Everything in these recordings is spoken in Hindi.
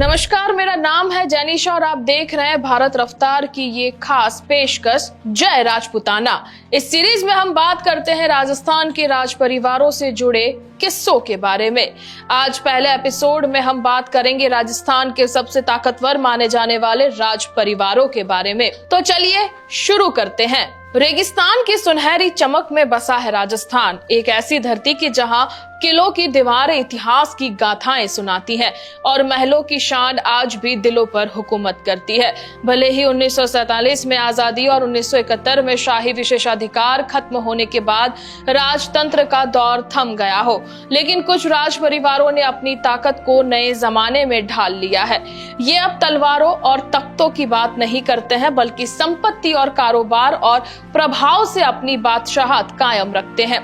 नमस्कार, मेरा नाम है जैनिशा और आप देख रहे हैं भारत रफ्तार की ये खास पेशकश जय राजपूताना। इस सीरीज में हम बात करते हैं राजस्थान के राज परिवारों से जुड़े किस्सों के बारे में। आज पहले एपिसोड में हम बात करेंगे राजस्थान के सबसे ताकतवर माने जाने वाले राज परिवारों के बारे में। तो चलिए शुरू करते हैं। रेगिस्तान की सुनहरी चमक में बसा है राजस्थान, एक ऐसी धरती की जहां किलों की दीवारें इतिहास की गाथाएं सुनाती हैं और महलों की शान आज भी दिलों पर हुकूमत करती है। भले ही 1947 में आजादी और 1971 में शाही विशेषाधिकार खत्म होने के बाद राजतंत्र का दौर थम गया हो, लेकिन कुछ राज परिवारों ने अपनी ताकत को नए जमाने में ढाल लिया है। ये अब तलवारों और तख्तों की बात नहीं करते हैं, बल्कि संपत्ति और कारोबार और प्रभाव से अपनी बादशाहत कायम रखते हैं।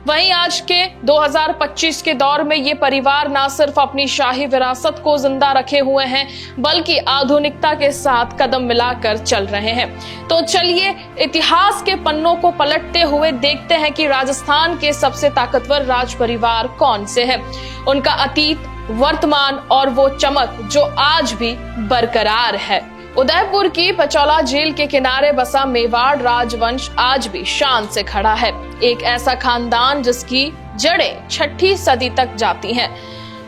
वहीं आज के 2025 के दौर में ये परिवार न सिर्फ अपनी शाही विरासत को जिंदा रखे हुए हैं, बल्कि आधुनिकता के साथ कदम मिलाकर चल रहे हैं। तो चलिए इतिहास के पन्नों को पलटते हुए देखते हैं कि राजस्थान के सबसे ताकतवर राज परिवार कौन से हैं, उनका अतीत, वर्तमान और वो चमक जो आज भी बरकरार है। उदयपुर की पचौला झील के किनारे बसा मेवाड़ राजवंश आज भी शान से खड़ा है। एक ऐसा खानदान जिसकी जड़ें 6ठी सदी तक जाती हैं।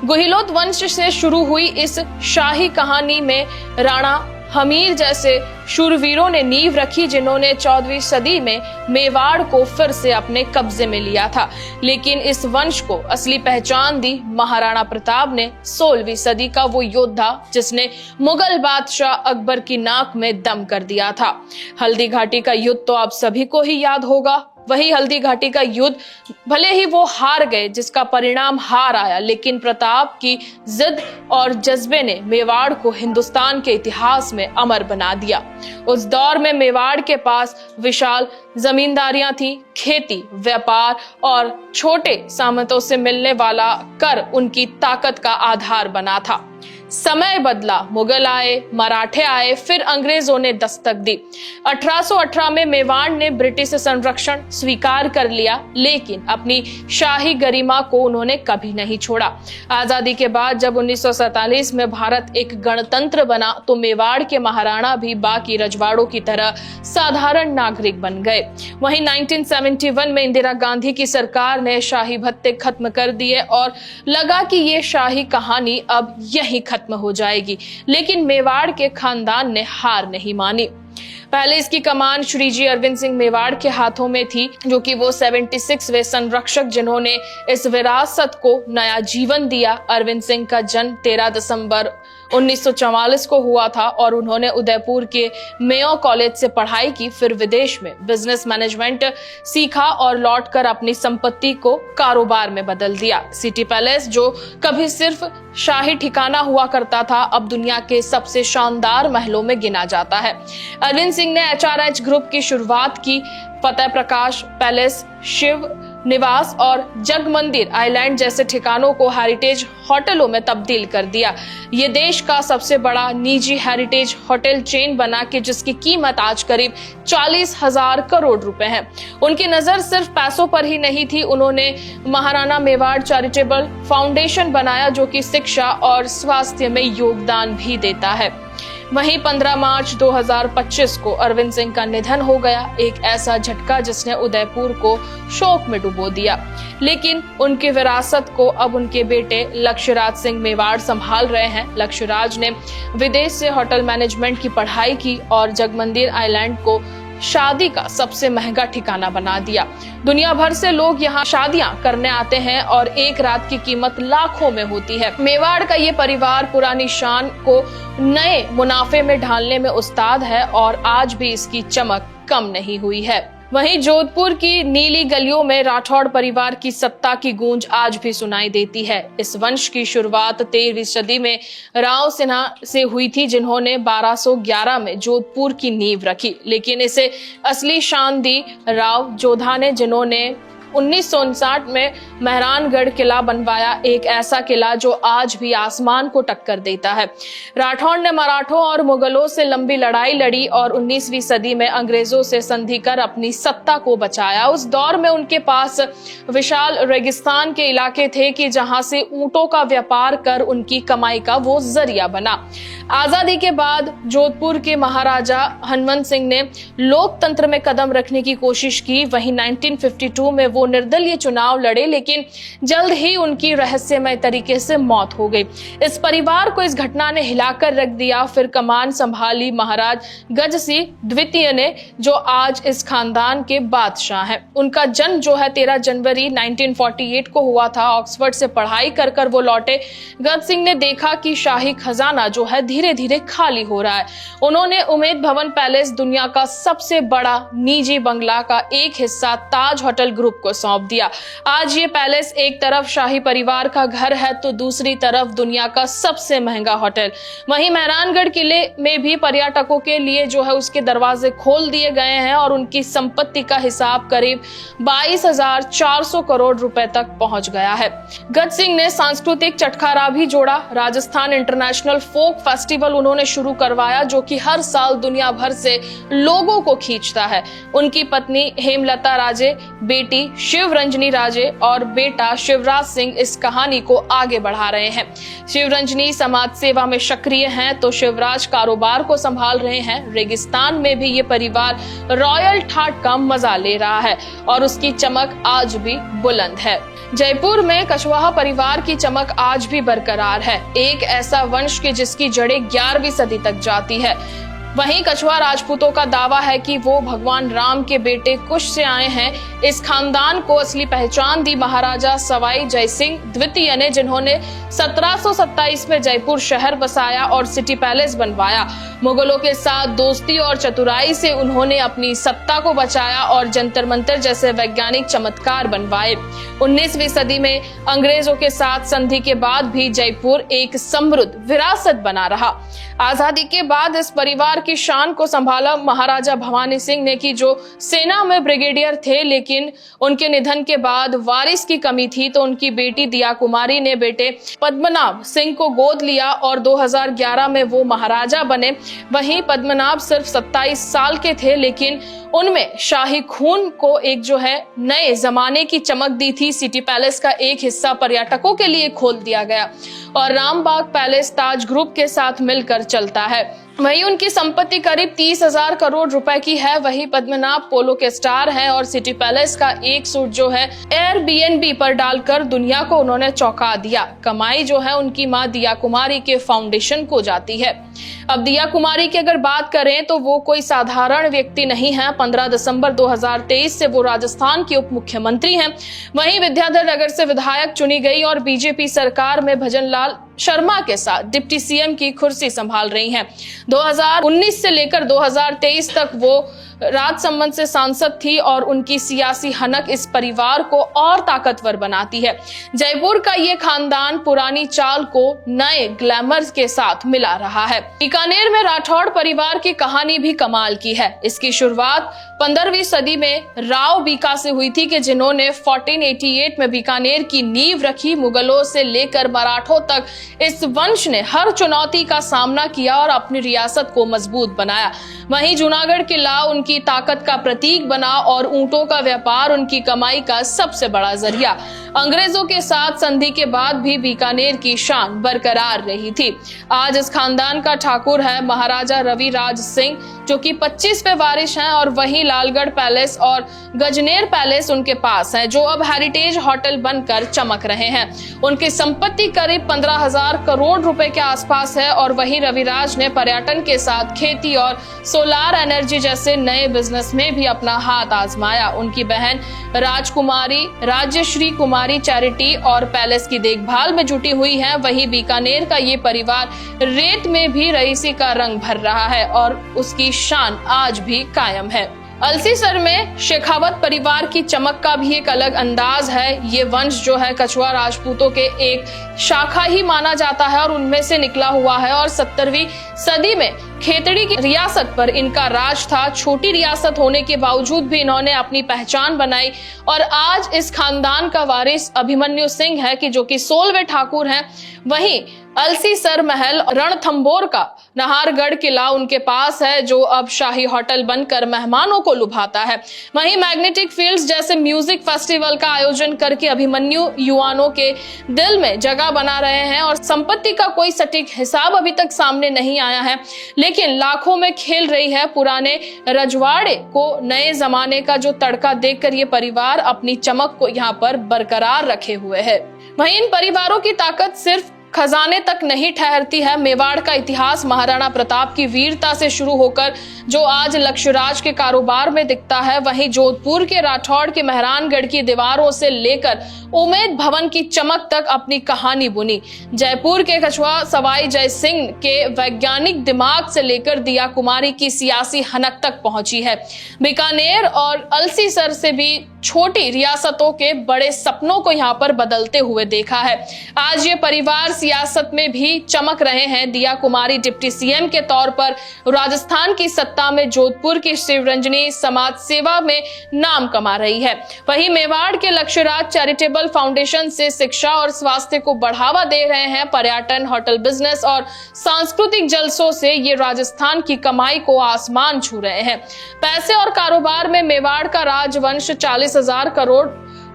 गुहिलोत वंश से शुरू हुई इस शाही कहानी में राणा हमीर जैसे शूरवीरों ने नींव रखी, जिन्होंने 14वीं सदी में मेवाड़ को फिर से अपने कब्जे में लिया था। लेकिन इस वंश को असली पहचान दी महाराणा प्रताप ने, 16वीं सदी का वो योद्धा जिसने मुगल बादशाह अकबर की नाक में दम कर दिया था। हल्दी घाटी का युद्ध तो आप सभी को ही याद होगा। वही हल्दी घाटी का युद्ध, भले ही वो हार गए, जिसका परिणाम हार आया, लेकिन प्रताप की जिद और जज्बे ने मेवाड़ को हिंदुस्तान के इतिहास में अमर बना दिया। उस दौर में मेवाड़ के पास विशाल जमींदारियां थी, खेती, व्यापार और छोटे सामंतों से मिलने वाला कर उनकी ताकत का आधार बना था। समय बदला, मुगल आए, मराठे आए, फिर अंग्रेजों ने दस्तक दी। 1818 में मेवाड़ ने ब्रिटिश संरक्षण स्वीकार कर लिया, लेकिन अपनी शाही गरिमा को उन्होंने कभी नहीं छोड़ा। आजादी के बाद जब 1947 में भारत एक गणतंत्र बना, तो मेवाड़ के महाराणा भी बाकी रजवाड़ों की तरह साधारण नागरिक बन गए। वहीं 1971 में इंदिरा गांधी की सरकार ने शाही भत्ते खत्म कर दिए और लगा कि ये शाही कहानी अब यहीं खत्म हो जाएगी, लेकिन मेवाड़ के खानदान ने हार नहीं मानी। पहले इसकी कमान श्री जी अरविंद सिंह मेवाड़ के हाथों में थी, जो कि वो 76वें संरक्षक जिन्होंने इस विरासत को नया जीवन दिया। अरविंद सिंह का जन्म 13 दिसंबर 1944 को हुआ था और उन्होंने उदयपुर के मेयो कॉलेज से पढ़ाई की, फिर विदेश में बिजनेस मैनेजमेंट सीखा और लौटकर अपनी संपत्ति को कारोबार में बदल दिया। सिटी पैलेस, जो कभी सिर्फ शाही ठिकाना हुआ करता था, अब दुनिया के सबसे शानदार महलों में गिना जाता है। अरविंद सिंह ने HRH ग्रुप की शुरुआत की। फतेह प्रकाश पैलेस, शिव निवास और जग मंदिर आइलैंड जैसे ठिकानों को हेरिटेज होटलों में तब्दील कर दिया। ये देश का सबसे बड़ा निजी हेरिटेज होटल चेन बना के जिसकी कीमत आज करीब 40,000 करोड़ रुपए है। उनकी नजर सिर्फ पैसों पर ही नहीं थी, उन्होंने महाराणा मेवाड़ चैरिटेबल फाउंडेशन बनाया, जो कि शिक्षा और स्वास्थ्य में योगदान भी देता है। वहीं 15 मार्च 2025 को अरविंद सिंह का निधन हो गया, एक ऐसा झटका जिसने उदयपुर को शोक में डुबो दिया। लेकिन उनकी विरासत को अब उनके बेटे लक्ष्यराज सिंह मेवाड़ संभाल रहे हैं। लक्ष्यराज ने विदेश से होटल मैनेजमेंट की पढ़ाई की और जगमंदिर आइलैंड को शादी का सबसे महंगा ठिकाना बना दिया। दुनिया भर से लोग यहाँ शादियां करने आते हैं और एक रात की कीमत लाखों में होती है। मेवाड़ का ये परिवार पुरानी शान को नए मुनाफे में ढालने में उस्ताद है और आज भी इसकी चमक कम नहीं हुई है। वहीं जोधपुर की नीली गलियों में राठौड़ परिवार की सत्ता की गूंज आज भी सुनाई देती है। इस वंश की शुरुआत 13वीं सदी में राव सिन्हा से हुई थी, जिन्होंने 1211 में जोधपुर की नींव रखी, लेकिन इसे असली शान दी राव जोधा ने, जिन्होंने 1959 में मेहरानगढ़ किला बनवाया, एक ऐसा किला जो आज भी आसमान को टक्कर देता है। राठौड़ ने मराठों और मुगलों से लंबी लड़ाई लड़ी और 19वीं सदी में अंग्रेजों से संधि कर अपनी सत्ता को बचाया। उस दौर में उनके पास विशाल रेगिस्तान के इलाके थे कि जहां से ऊंटों का व्यापार कर उनकी कमाई का वो जरिया बना। आजादी के बाद जोधपुर के महाराजा हनुमंत सिंह ने लोकतंत्र में कदम रखने की कोशिश की। वहीं 1952 में वो निर्दलीय चुनाव लड़े, लेकिन जल्द ही उनकी रहस्यमय तरीके से मौत हो गई। इस परिवार को इस घटना ने हिलाकर रख दिया। फिर कमान संभाली महाराज गजसिंह द्वितीय ने, जो आज इस खानदान के बादशाह हैं। उनका जन्म जो है 13 जनवरी 1948 को हुआ था। ऑक्सफोर्ड से पढ़ाई कर वो लौटे। गज सिंह ने देखा कि शाही खजाना जो है धीरे धीरे खाली हो रहा है। उन्होंने उम्मेद भवन पैलेस, दुनिया का सबसे बड़ा निजी बंगला का एक हिस्सा ताज होटल ग्रुप को सौंप दिया। आज ये पैलेस एक तरफ शाही परिवार का घर है तो दूसरी तरफ दुनिया का सबसे महंगा होटल। वहीं मेहरानगढ़ किले में भी पर्यटकों के लिए जो है उसके दरवाजे खोल दिए गए हैं और उनकी संपत्ति का हिसाब करीब 22,400 करोड़ रुपए तक पहुंच गया है। गज सिंह ने सांस्कृतिक चटखारा भी जोड़ा। राजस्थान इंटरनेशनल फोक फेस्टिवल उन्होंने शुरू करवाया, जो कि हर साल दुनिया भर से लोगों को खींचता है। उनकी पत्नी हेमलता राजे, बेटी शिवरंजनी राजे और बेटा शिवराज सिंह इस कहानी को आगे बढ़ा रहे हैं। शिवरंजनी समाज सेवा में सक्रिय हैं तो शिवराज कारोबार को संभाल रहे हैं। रेगिस्तान में भी ये परिवार रॉयल ठाट का मजा ले रहा है और उसकी चमक आज भी बुलंद है। जयपुर में कछवाहा परिवार की चमक आज भी बरकरार है, एक ऐसा वंश की जिसकी जड़ें 11वीं सदी तक जाती है। वहीं कछवाहा राजपूतों का दावा है कि वो भगवान राम के बेटे कुश से आए हैं। इस खानदान को असली पहचान दी महाराजा सवाई जयसिंह द्वितीय ने, जिन्होंने 1727 में जयपुर शहर बसाया और सिटी पैलेस बनवाया। मुगलों के साथ दोस्ती और चतुराई से उन्होंने अपनी सत्ता को बचाया और जंतर मंतर जैसे वैज्ञानिक चमत्कार बनवाए। 19वीं सदी में अंग्रेजों के साथ संधि के बाद भी जयपुर एक समृद्ध विरासत बना रहा। आजादी के बाद इस परिवार की शान को संभाला महाराजा भवानी सिंह ने, कि जो सेना में ब्रिगेडियर थे, लेकिन उनके निधन के बाद वारिस की कमी थी तो उनकी बेटी दिया कुमारी ने बेटे पद्मनाभ सिंह को गोद लिया और 2011 में वो महाराजा बने। वहीं पद्मनाभ सिर्फ 27 साल के थे, लेकिन उनमें शाही खून को एक जो है नए जमाने की चमक दी थी। सिटी पैलेस का एक हिस्सा पर्यटकों के लिए खोल दिया गया और रामबाग पैलेस ताज ग्रुप के साथ मिलकर चलता है। वहीं उनकी संपत्ति करीब 30,000 करोड़ रुपए की है। वहीं पद्मनाभ पोलो के स्टार हैं और सिटी पैलेस का एक सूट जो है एयरबीएनबी पर डालकर दुनिया को उन्होंने चौंका दिया। कमाई जो है उनकी मां दिया कुमारी के फाउंडेशन को जाती है। अब दिया कुमारी की अगर बात करें तो वो कोई साधारण व्यक्ति नहीं है। 15 दिसंबर 2023 से वो राजस्थान की उप मुख्यमंत्री हैं। वहीं विद्याधर नगर से विधायक चुनी गई और बीजेपी सरकार में भजनलाल शर्मा के साथ डिप्टी सीएम की कुर्सी संभाल रही हैं। 2019 से लेकर 2023 तक वो राजसमंद से सांसद थी और उनकी सियासी हनक इस परिवार को और ताकतवर बनाती है। जयपुर का ये खानदान पुरानी चाल को नए ग्लैमर के साथ मिला रहा है। बीकानेर में राठौड़ परिवार की कहानी भी कमाल की है। इसकी शुरुआत 15वीं सदी में राव बीका से हुई थी, कि जिन्होंने 1488 में बीकानेर की नींव रखी। मुगलों से लेकर मराठों तक इस वंश ने हर चुनौती का सामना किया और अपनी रियासत को मजबूत बनाया। वहीं जूनागढ़ किला उनकी ताकत का प्रतीक बना और ऊंटों का व्यापार उनकी कमाई का सबसे बड़ा जरिया। अंग्रेजों के साथ संधि के बाद भी बीकानेर की शान बरकरार रही थी। आज इस खानदान का ठाकुर है महाराजा रवि राज सिंह, जो कि 25वें वारिस हैं, और वहीं लालगढ़ पैलेस और गजनेर पैलेस उनके पास है, जो अब हेरिटेज होटल बनकर चमक रहे हैं। उनकी संपत्ति करीब 15,000 करोड़ रुपए के आसपास है और वहीं रविराज ने पर्यटन के साथ खेती और सोलार एनर्जी जैसे नए बिजनेस में भी अपना हाथ आजमाया। उनकी बहन राजकुमारी राज्यश्री कुमारी चैरिटी और पैलेस की देखभाल में जुटी हुई है। वहीं बीकानेर का ये परिवार रेत में भी रईसी का रंग भर रहा है और उसकी शान आज भी कायम है। अलसीसर में शेखावत परिवार की चमक का भी एक अलग अंदाज है। ये वंश जो है कछवाहा राजपूतों के एक शाखा ही माना जाता है और उनमें से निकला हुआ है और 17वीं सदी में खेतड़ी की रियासत पर इनका राज था। छोटी रियासत होने के बावजूद भी इन्होंने अपनी पहचान बनाई और आज इस खानदान का वारिस अभिमन्यु सिंह है कि जो कि 16वें ठाकुर हैं। वहीं अलसीसर महल, रणथंभौर का नाहरगढ़ किला उनके पास है जो अब शाही होटल बनकर मेहमानों को लुभाता है। वहीं मैग्नेटिक फील्ड्स जैसे म्यूजिक फेस्टिवल का आयोजन करके अभिमन्यु युवाओं के दिल में जगह बना रहे हैं और संपत्ति का कोई सटीक हिसाब अभी तक सामने नहीं आया है, लेकिन लाखों में खेल रही है पुराने रजवाड़े को नए जमाने का जो तड़का देखकर ये परिवार अपनी चमक को यहाँ पर बरकरार रखे हुए है। वहीं इन परिवारों की ताकत सिर्फ खजाने तक नहीं ठहरती है। मेवाड़ का इतिहास महाराणा प्रताप की वीरता से शुरू होकर जो आज लक्ष्यराज के कारोबार में दिखता है, वहीं जोधपुर के राठौड़ के मेहरानगढ़ की दीवारों से लेकर उमेद भवन की चमक तक अपनी कहानी बुनी। जयपुर के कछवाहा सवाई जय सिंह के वैज्ञानिक दिमाग से लेकर दिया कुमारी की सियासी हनक तक पहुंची है। बीकानेर और अलसीसर से भी छोटी रियासतों के बड़े सपनों को यहाँ पर बदलते हुए देखा है। आज ये परिवार सियासत में भी चमक रहे हैं। दिया कुमारी डिप्टी सीएम के तौर पर राजस्थान की सत्ता में जोधपुर की शिवरंजनी समाज सेवा में नाम कमा रही है। वहीं मेवाड़ के लक्ष्यराज चैरिटेबल फाउंडेशन से शिक्षा और स्वास्थ्य को बढ़ावा दे रहे हैं। पर्यटन, होटल बिजनेस और सांस्कृतिक जलसों से ये राजस्थान की कमाई को आसमान छू रहे हैं। पैसे और कारोबार में मेवाड़ का राजवंश 40,000 करोड़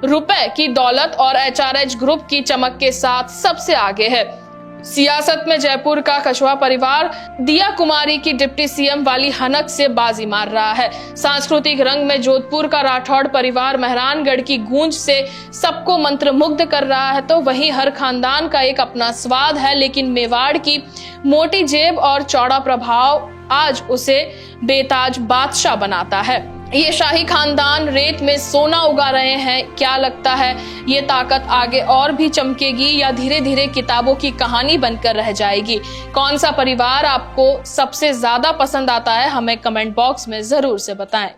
रुपए की दौलत और एचआरएच ग्रुप की चमक के साथ सबसे आगे है। सियासत में जयपुर का कछवाहा परिवार दिया कुमारी की डिप्टी सीएम वाली हनक से बाजी मार रहा है। सांस्कृतिक रंग में जोधपुर का राठौड़ परिवार मेहरानगढ़ की गूंज से सबको मंत्रमुग्ध कर रहा है, तो वहीं हर खानदान का एक अपना स्वाद है, लेकिन मेवाड़ की मोटी जेब और चौड़ा प्रभाव आज उसे बेताज बादशाह बनाता है। ये शाही खानदान रेत में सोना उगा रहे हैं। क्या लगता है ये ताकत आगे और भी चमकेगी या धीरे धीरे किताबों की कहानी बनकर रह जाएगी? कौन सा परिवार आपको सबसे ज्यादा पसंद आता है, हमें कमेंट बॉक्स में जरूर से बताएं।